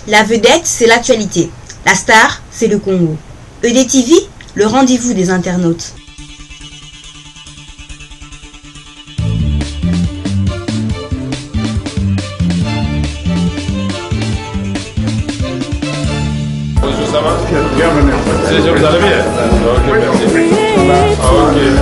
La vedette, c'est l'actualité. La star, c'est le Congo. EDTV, le rendez-vous des internautes. Bonjour, ça va? Bienvenue. Vous allez bien? Ok, merci. Ok.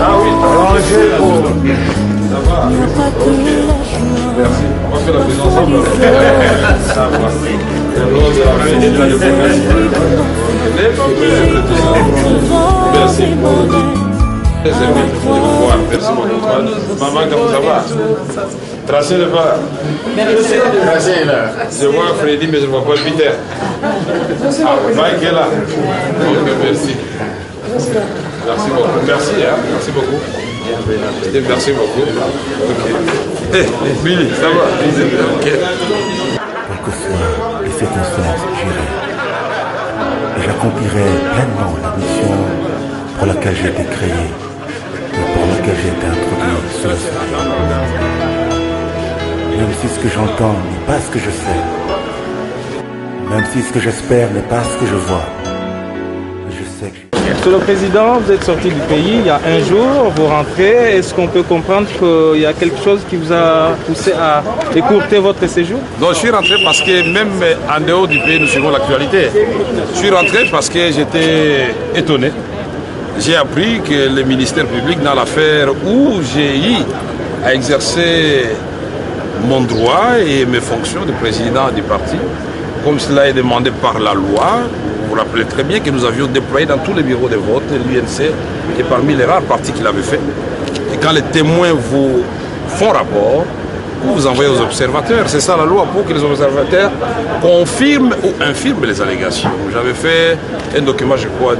Ah oui, ça va? Ok. Merci. On va faire la prise ensemble. Ça va. Merci. Très aimé de vous voir. Merci beaucoup. Maman, comment ça va? Tracez le pas. Tracez là. Je vois Freddy, mais je ne vois pas Peter. Ah, Mike est là. Ok, merci. Merci beaucoup. Merci, hein? Merci beaucoup. Merci beaucoup. Ok. Hey, Billy, ça va? Ok. Quel que soit les circonstances, j'irai. Et j'accomplirai pleinement la mission pour laquelle j'ai été créé et pour laquelle j'ai été introduit sur le soleil. Même si ce que j'entends n'est pas ce que je sais, même si ce que j'espère n'est pas ce que je vois, je sais que... Monsieur le Président, vous êtes sorti du pays il y a un jour, vous rentrez. Est-ce qu'on peut comprendre qu'il y a quelque chose qui vous a poussé à écourter votre séjour? Non, je suis rentré parce que même en dehors du pays, nous suivons l'actualité. Je suis rentré parce que j'étais étonné. J'ai appris que le ministère public, dans l'affaire où j'ai eu à exercer mon droit et mes fonctions de président du parti, comme cela est demandé par la loi, vous vous rappelez très bien que nous avions déployé dans tous les bureaux de vote l'UNC et parmi les rares partis qu'il avait fait. Et quand les témoins vous font rapport, vous envoyez aux observateurs. C'est ça la loi, pour que les observateurs confirment ou infirment les allégations. J'avais fait un document, je crois,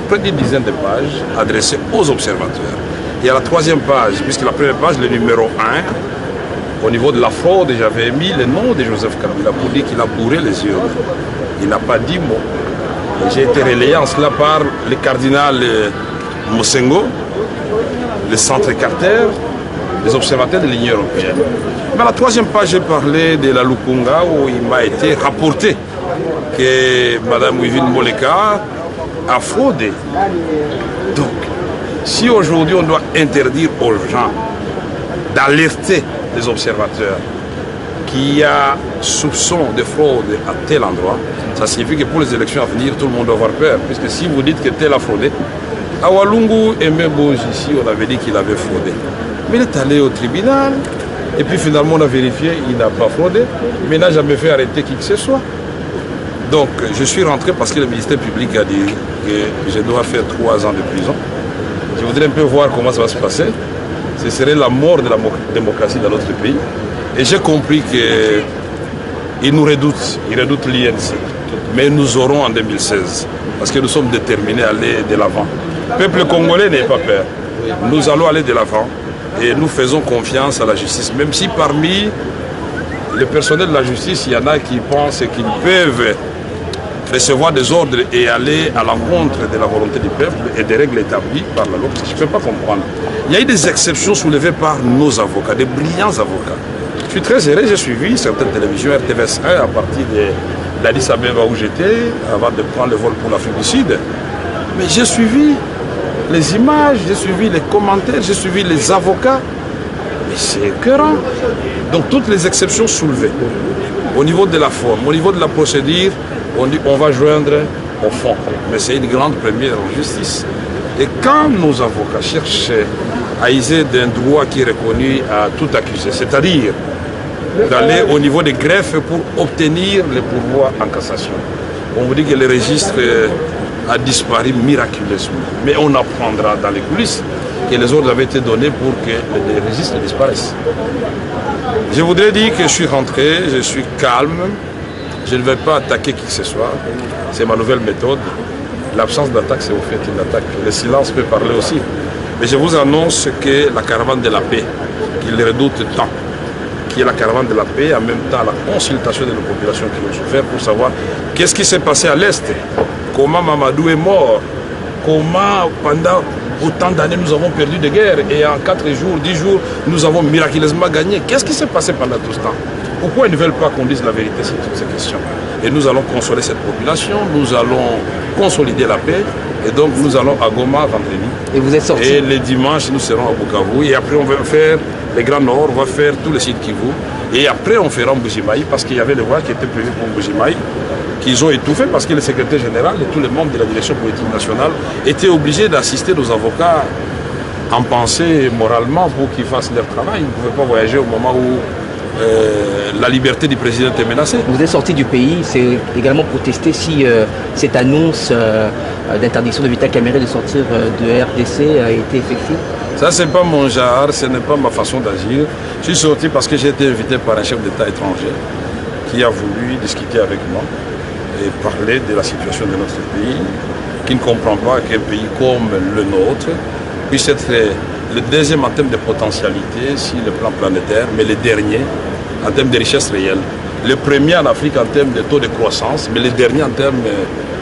près d'une dizaine de pages adressé aux observateurs. Et à la troisième page, puisque la première page, le numéro 1, au niveau de la fraude, j'avais mis le nom de Joseph Kabila pour dire qu'il a bourré les yeux. Il n'a pas dit mot. J'ai été relayé en cela par le cardinal Mosengo, le centre Carter, les observateurs de l'Union européenne. Mais à la troisième page, j'ai parlé de la Lukunga où il m'a été rapporté que Mme Wivine Moleka a fraudé. Donc, si aujourd'hui on doit interdire aux gens d'alerter les observateurs qu'il y a soupçon de fraude à tel endroit, ça signifie que pour les élections à venir, tout le monde doit avoir peur. Puisque si vous dites que tel a fraudé, à Walungu et même ici, on avait dit qu'il avait fraudé. Mais il est allé au tribunal, et puis finalement on a vérifié, il n'a pas fraudé, mais il n'a jamais fait arrêter qui que ce soit. Donc je suis rentré parce que le ministère public a dit que je dois faire 3 ans de prison. Je voudrais un peu voir comment ça va se passer. Ce serait la mort de la démocratie dans notre pays. Et j'ai compris qu'ils nous redoutent, ils redoutent l'INC. Mais nous aurons en 2016, parce que nous sommes déterminés à aller de l'avant. Le peuple congolais n'est pas peur. Nous allons aller de l'avant. Et nous faisons confiance à la justice, même si parmi le personnel de la justice, il y en a qui pensent qu'ils peuvent recevoir des ordres et aller à l'encontre de la volonté du peuple et des règles établies par la loi. Je ne peux pas comprendre. Il y a eu des exceptions soulevées par nos avocats, des brillants avocats. Je suis très heureux, j'ai suivi certaines télévisions RTVS 1 à partir de l'Addis Abeba où j'étais, avant de prendre le vol pour l'Afrique du Sud. Mais j'ai suivi les images, j'ai suivi les commentaires, j'ai suivi les avocats. Mais c'est écœurant. Donc toutes les exceptions soulevées, au niveau de la forme, au niveau de la procédure, on dit on va joindre au fond. Mais c'est une grande première en justice. Et quand nos avocats cherchent à user d'un droit qui est reconnu à tout accusé, c'est-à-dire d'aller au niveau des greffes pour obtenir les pourvois en cassation, on vous dit que le registre a disparu miraculeusement. Mais on apprendra dans les coulisses que les ordres avaient été donnés pour que les registres disparaissent. Je voudrais dire que je suis rentré, je suis calme, je ne vais pas attaquer qui que ce soit. C'est ma nouvelle méthode. L'absence d'attaque, c'est au fait une attaque. Le silence peut parler aussi. Mais je vous annonce que la caravane de la paix, qu'ils redoutent tant, qui est la caravane de la paix, en même temps la consultation de nos populations qui ont souffert pour savoir qu'est-ce qui s'est passé à l'Est, comment Mamadou est mort, comment pendant autant d'années nous avons perdu de guerre et en 4 jours, 10 jours, nous avons miraculeusement gagné. Qu'est-ce qui s'est passé pendant tout ce temps? Pourquoi ils ne veulent pas qu'on dise la vérité sur toutes ces questions? Et nous allons consoler cette population, nous allons consolider la paix. Et donc nous allons à Goma vendredi. Et vous êtes sorti. Et les dimanches, nous serons à Bukavu. Et après, on va faire les Grands Nord, on va faire tous les sites Kivu. Et après, on fera Mbujimaï, parce qu'il y avait des voies qui étaient prévues pour Mbujimaï, qu'ils ont étouffé, parce que le secrétaire général et tous les membres de la direction politique nationale étaient obligés d'assister nos avocats en pensée moralement pour qu'ils fassent leur travail. Ils ne pouvaient pas voyager au moment où la liberté du président est menacée. Vous êtes sorti du pays, c'est également protester si cette annonce d'interdiction de Vital Kamerhe de sortir de RDC a été effective. Ça, ce n'est pas mon genre, ce n'est pas ma façon d'agir. Je suis sorti parce que j'ai été invité par un chef d'État étranger qui a voulu discuter avec moi et parler de la situation de notre pays, qui ne comprend pas qu'un pays comme le nôtre puisse être le deuxième en termes de potentialité sur le plan planétaire, mais le dernier en termes de richesse réelle. Le premier en Afrique en termes de taux de croissance, mais le dernier en termes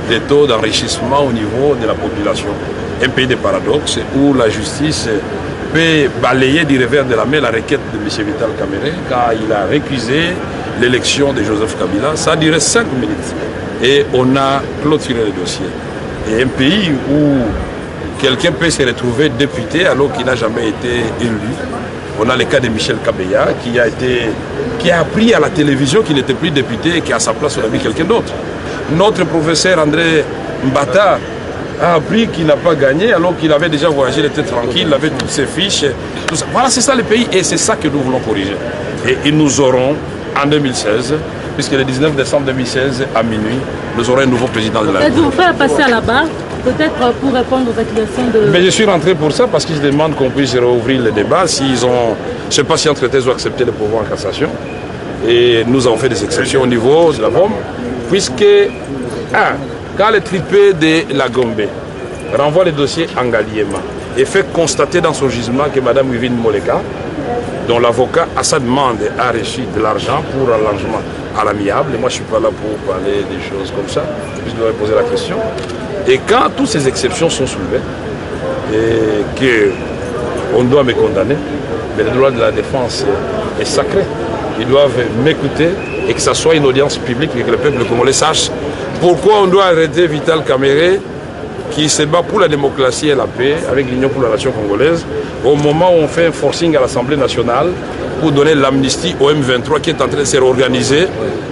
de taux d'enrichissement au niveau de la population. Un pays de paradoxes où la justice peut balayer du revers de la main la requête de M. Vital Kamerhe quand il a récusé l'élection de Joseph Kabila. Ça a duré 5 minutes et on a clôturé le dossier. Et un pays où quelqu'un peut se retrouver député alors qu'il n'a jamais été élu. On a le cas de Michel Kabeya qui a appris à la télévision qu'il n'était plus député et qu'à sa place on a mis quelqu'un d'autre. Notre professeur André Mbata a appris qu'il n'a pas gagné alors qu'il avait déjà voyagé, il était tranquille, il avait toutes ses fiches, tout ça. Voilà, c'est ça le pays et c'est ça que nous voulons corriger. Et ils nous auront en 2016, puisque le 19 décembre 2016 à minuit, nous aurons un nouveau président de la République. Êtes-vous prêt à passer à la barre, peut-être pour répondre aux accusations de... Mais je suis rentré pour ça parce qu'ils demandent qu'on puisse rouvrir le débat. S'ils ont, je ne sais pas si entre ils ont accepté le pouvoir en cassation. Et nous avons fait des exceptions au niveau de la BOM, puisque, quand le tripé de la Gombe renvoie le dossier en Ngaliema et fait constater dans son jugement que Mme Wivine Moleka, dont l'avocat à sa demande a reçu de l'argent pour allongement à l'amiable, et moi je ne suis pas là pour parler des choses comme ça, je dois poser la question. Et quand toutes ces exceptions sont soulevées, et qu'on doit me condamner, mais le droit de la défense est sacré. Ils doivent m'écouter et que ça soit une audience publique et que le peuple congolais sache pourquoi on doit arrêter Vital Kamerhe qui se bat pour la démocratie et la paix avec l'Union pour la nation congolaise au moment où on fait un forcing à l'Assemblée nationale pour donner l'amnistie au M23 qui est en train de se réorganiser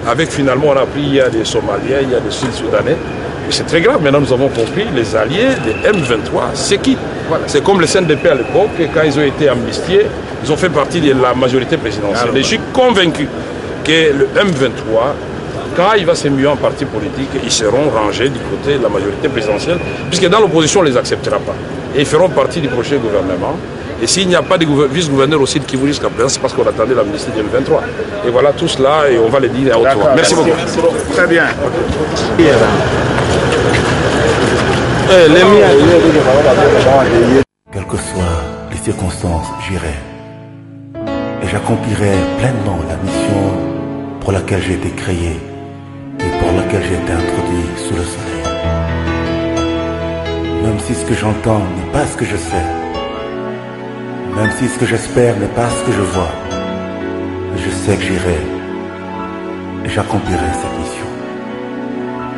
avec finalement on a appris il y a des Somaliens, il y a des Sud-Soudanais. C'est très grave, maintenant nous avons compris, les alliés des M23, c'est qui? C'est comme le CNDP à l'époque, quand ils ont été amnistiés, ils ont fait partie de la majorité présidentielle. Et je suis convaincu que le M23, quand il va se muer en parti politique, ils seront rangés du côté de la majorité présidentielle, puisque dans l'opposition, on ne les acceptera pas. Et ils feront partie du prochain gouvernement. Et s'il n'y a pas de vice-gouverneur aussi qui vous jusqu'à présent, c'est parce qu'on attendait l'amnistie de 2023. Et voilà tout cela, et on va le dire à haute voix. Merci beaucoup. Très bien. Quelles que soient les circonstances, j'irai. Et j'accomplirai pleinement la mission pour laquelle j'ai été créé et pour laquelle j'ai été introduit sous le soleil. Même si ce que j'entends n'est pas ce que je sais, même si ce que j'espère n'est pas ce que je vois, je sais que j'irai et j'accomplirai cette mission,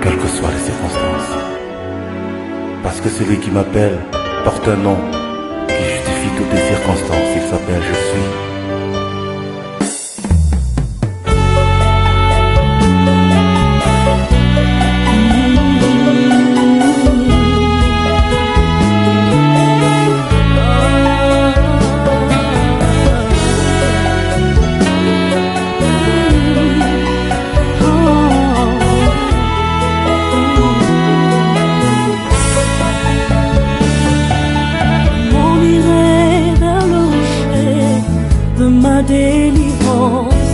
quelles que soient les circonstances. Parce que celui qui m'appelle porte un nom qui justifie toutes les circonstances. Il s'appelle Je suis. Délivrance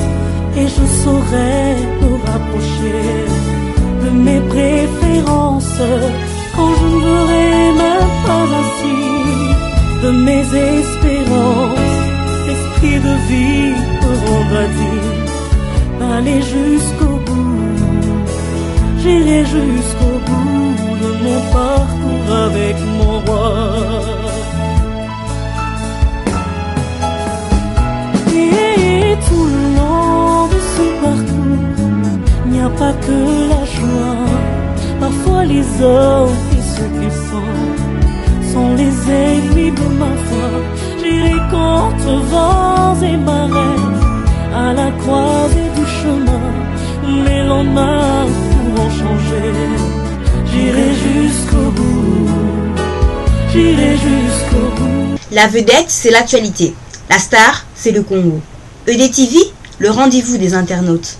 et je saurais me rapprocher de mes préférences quand je ne verrai même pas ainsi de mes espérances. L'esprit de vie me rendra dire aller jusqu'au bout. J'irai jusqu'au bout de mon parcours avec mon roi. Et tout le long de ce parcours, il n'y a pas que la joie. Parfois les hommes et ceux qu'ils sont les ennemis de ma foi. J'irai contre vents et marées, à la croisée du chemin. Les lendemains pourront changer. J'irai jusqu'au bout. J'irai jusqu'au bout. La vedette, c'est l'actualité. La star, c'est le Congo. EDTV, le rendez-vous des internautes.